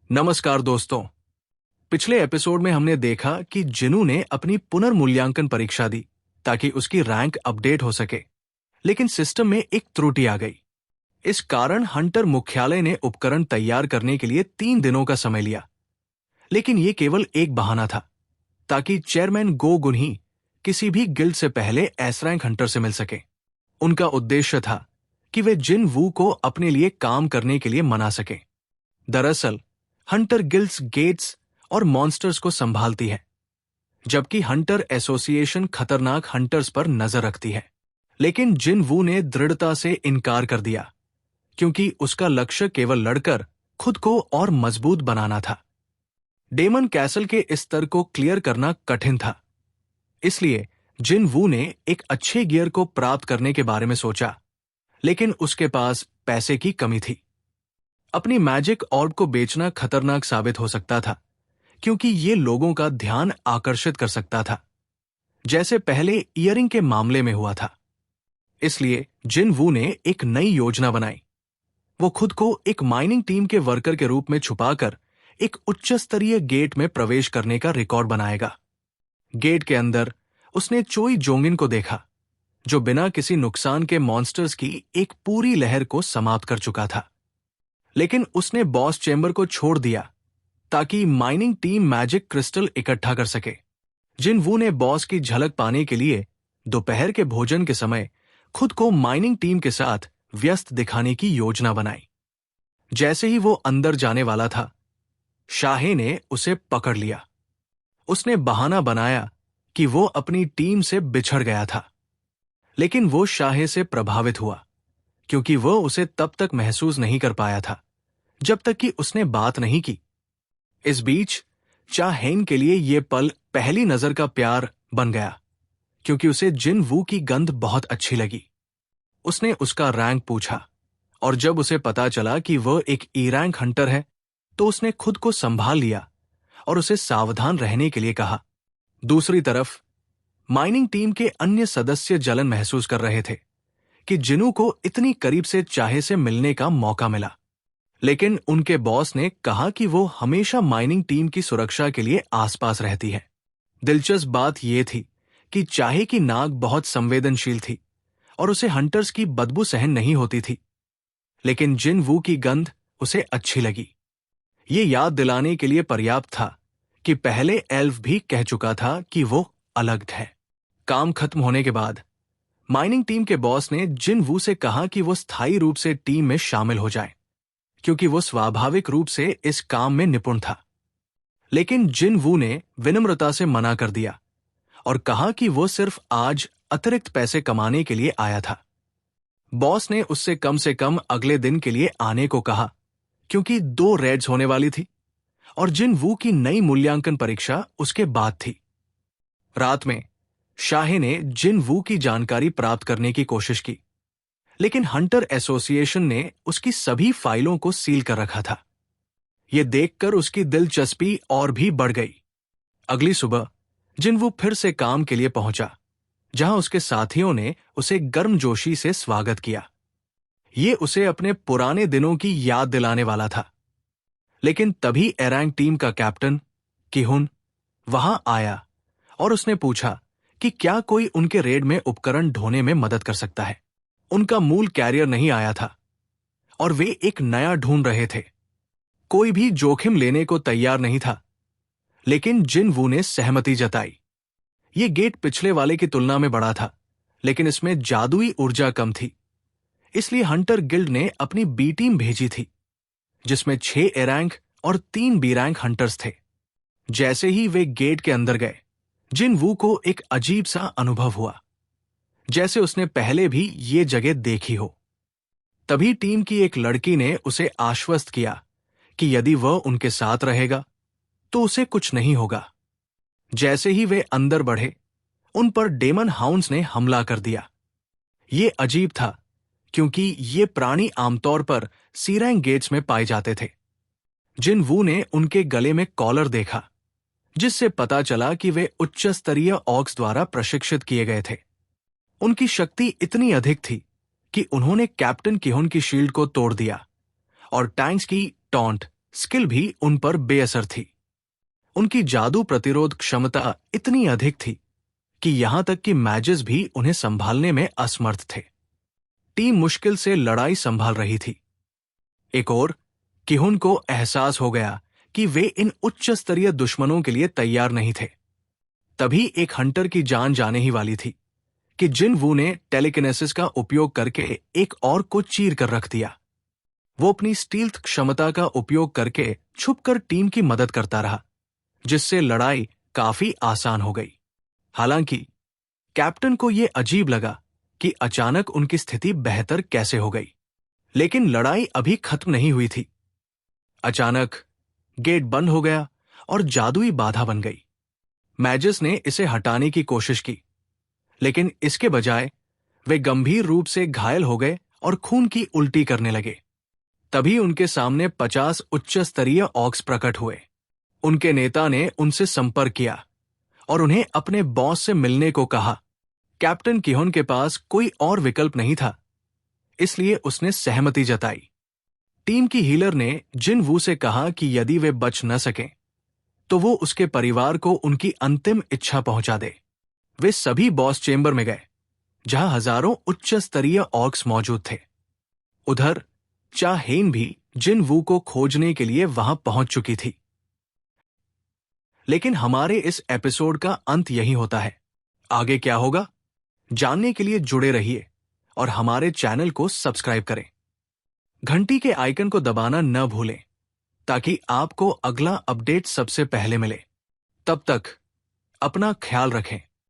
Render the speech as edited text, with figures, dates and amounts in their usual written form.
नमस्कार दोस्तों। पिछले एपिसोड में हमने देखा कि जिनू ने अपनी पुनर्मूल्यांकन परीक्षा दी ताकि उसकी रैंक अपडेट हो सके, लेकिन सिस्टम में एक त्रुटि आ गई। इस कारण हंटर मुख्यालय ने उपकरण तैयार करने के लिए 3 दिनों का समय लिया, लेकिन ये केवल एक बहाना था ताकि चेयरमैन गो गुनही किसी भी गिल्ड से पहले एस रैंक हंटर से मिल सके। उनका उद्देश्य था कि वे जिन वू को अपने लिए काम करने के लिए मना सके। दरअसल हंटर गिल्ड्स गेट्स और मॉन्स्टर्स को संभालती है, जबकि हंटर एसोसिएशन खतरनाक हंटर्स पर नजर रखती है। लेकिन जिन वू ने दृढ़ता से इनकार कर दिया, क्योंकि उसका लक्ष्य केवल लड़कर खुद को और मजबूत बनाना था। डेमन कैसल के इस स्तर को क्लियर करना कठिन था, इसलिए जिन वू ने एक अच्छे गियर को प्राप्त करने के बारे में सोचा, लेकिन उसके पास पैसे की कमी थी। अपनी मैजिक ऑर्ब को बेचना खतरनाक साबित हो सकता था, क्योंकि ये लोगों का ध्यान आकर्षित कर सकता था, जैसे पहले ईयरिंग के मामले में हुआ था। इसलिए जिन वू ने एक नई योजना बनाई। वो खुद को एक माइनिंग टीम के वर्कर के रूप में छुपाकर एक उच्च स्तरीय गेट में प्रवेश करने का रिकॉर्ड बनाएगा। गेट के अंदर उसने चोई जोंगिन को देखा, जो बिना किसी नुकसान के मॉन्स्टर्स की एक पूरी लहर को समाप्त कर चुका था। लेकिन उसने बॉस चेंबर को छोड़ दिया ताकि माइनिंग टीम मैजिक क्रिस्टल इकट्ठा कर सके। जिन वू ने बॉस की झलक पाने के लिए दोपहर के भोजन के समय खुद को माइनिंग टीम के साथ व्यस्त दिखाने की योजना बनाई। जैसे ही वो अंदर जाने वाला था, शाहे ने उसे पकड़ लिया। उसने बहाना बनाया कि वो अपनी टीम से बिछड़ गया था, लेकिन वो शाहे से प्रभावित हुआ, क्योंकि वो उसे तब तक महसूस नहीं कर पाया था जब तक कि उसने बात नहीं की। इस बीच चाहेन के लिए यह पल पहली नजर का प्यार बन गया, क्योंकि उसे जिन वू की गंध बहुत अच्छी लगी। उसने उसका रैंक पूछा, और जब उसे पता चला कि वह एक ई रैंक हंटर है, तो उसने खुद को संभाल लिया और उसे सावधान रहने के लिए कहा। दूसरी तरफ माइनिंग टीम के अन्य सदस्य जलन महसूस कर रहे थे कि जिनू को इतनी करीब से चाहे से मिलने का मौका मिला, लेकिन उनके बॉस ने कहा कि वो हमेशा माइनिंग टीम की सुरक्षा के लिए आसपास रहती है। दिलचस्प बात यह थी कि चाहे की नाक बहुत संवेदनशील थी और उसे हंटर्स की बदबू सहन नहीं होती थी, लेकिन जिन वू की गंध उसे अच्छी लगी। ये याद दिलाने के लिए पर्याप्त था कि पहले एल्फ भी कह चुका था कि वो अलग है। काम खत्म होने के बाद माइनिंग टीम के बॉस ने जिन वू से कहा कि वो स्थायी रूप से टीम में शामिल हो जाए, क्योंकि वो स्वाभाविक रूप से इस काम में निपुण था। लेकिन जिन वू ने विनम्रता से मना कर दिया और कहा कि वो सिर्फ आज अतिरिक्त पैसे कमाने के लिए आया था। बॉस ने उससे कम अगले दिन के लिए आने को कहा, क्योंकि 2 रेड्स होने वाली थी और जिन वू की नई मूल्यांकन परीक्षा उसके बाद थी। रात में शाहे ने जिन वू की जानकारी प्राप्त करने की कोशिश की, लेकिन हंटर एसोसिएशन ने उसकी सभी फाइलों को सील कर रखा था। यह देखकर उसकी दिलचस्पी और भी बढ़ गई। अगली सुबह जिन वू फिर से काम के लिए पहुंचा, जहां उसके साथियों ने उसे गर्मजोशी से स्वागत किया। ये उसे अपने पुराने दिनों की याद दिलाने वाला था। लेकिन तभी एरैंक टीम का कैप्टन किहुन वहां आया और उसने पूछा कि क्या कोई उनके रेड में उपकरण ढोने में मदद कर सकता है। उनका मूल कैरियर नहीं आया था और वे एक नया ढूंढ रहे थे। कोई भी जोखिम लेने को तैयार नहीं था, लेकिन जिन वू ने सहमति जताई। ये गेट पिछले वाले की तुलना में बड़ा था, लेकिन इसमें जादुई ऊर्जा कम थी। इसलिए हंटर गिल्ड ने अपनी बी टीम भेजी थी, जिसमें 6 ए रैंक और 3 बी रैंक हंटर्स थे। जैसे ही वे गेट के अंदर गए, जिन वू को एक अजीब सा अनुभव हुआ, जैसे उसने पहले भी ये जगह देखी हो। तभी टीम की एक लड़की ने उसे आश्वस्त किया कि यदि वह उनके साथ रहेगा तो उसे कुछ नहीं होगा। जैसे ही वे अंदर बढ़े, उन पर डेमन हाउंड्स ने हमला कर दिया। ये अजीब था, क्योंकि ये प्राणी आमतौर पर सी रैंक गेट्स में पाए जाते थे। जिन वू ने उनके गले में कॉलर देखा, जिससे पता चला कि वे उच्च स्तरीय ऑक्स द्वारा प्रशिक्षित किए गए थे। उनकी शक्ति इतनी अधिक थी कि उन्होंने कैप्टन किहुन की शील्ड को तोड़ दिया और टैंक्स की टॉन्ट स्किल भी उन पर बेअसर थी। उनकी जादू प्रतिरोध क्षमता इतनी अधिक थी कि यहां तक कि मैजेस भी उन्हें संभालने में असमर्थ थे। टीम मुश्किल से लड़ाई संभाल रही थी। एक और किहुन को एहसास हो गया कि वे इन उच्च स्तरीय दुश्मनों के लिए तैयार नहीं थे। तभी एक हंटर की जान जाने ही वाली थी कि जिन वू ने टेलीकिनेसिस का उपयोग करके एक और को चीर कर रख दिया। वो अपनी स्टील्थ क्षमता का उपयोग करके छुपकर टीम की मदद करता रहा, जिससे लड़ाई काफी आसान हो गई। हालांकि कैप्टन को यह अजीब लगा कि अचानक उनकी स्थिति बेहतर कैसे हो गई। लेकिन लड़ाई अभी खत्म नहीं हुई थी। अचानक गेट बंद हो गया और जादुई बाधा बन गई। मैजिस ने इसे हटाने की कोशिश की, लेकिन इसके बजाय वे गंभीर रूप से घायल हो गए और खून की उल्टी करने लगे। तभी उनके सामने 50 उच्च स्तरीय ऑक्स प्रकट हुए। उनके नेता ने उनसे संपर्क किया और उन्हें अपने बॉस से मिलने को कहा। कैप्टन किहोन के पास कोई और विकल्प नहीं था, इसलिए उसने सहमति जताई। टीम की हीलर ने जिन वू से कहा कि यदि वे बच न सकें तो वो उसके परिवार को उनकी अंतिम इच्छा पहुंचा दे। वे सभी बॉस चेंबर में गए, जहां हजारों उच्च स्तरीय ऑर्क्स मौजूद थे। उधर चा हेन भी जिन वू को खोजने के लिए वहां पहुंच चुकी थी। लेकिन हमारे इस एपिसोड का अंत यही होता है। आगे क्या होगा जानने के लिए जुड़े रहिए और हमारे चैनल को सब्सक्राइब करें। घंटी के आइकन को दबाना न भूलें ताकि आपको अगला अपडेट सबसे पहले मिले। तब तक अपना ख्याल रखें।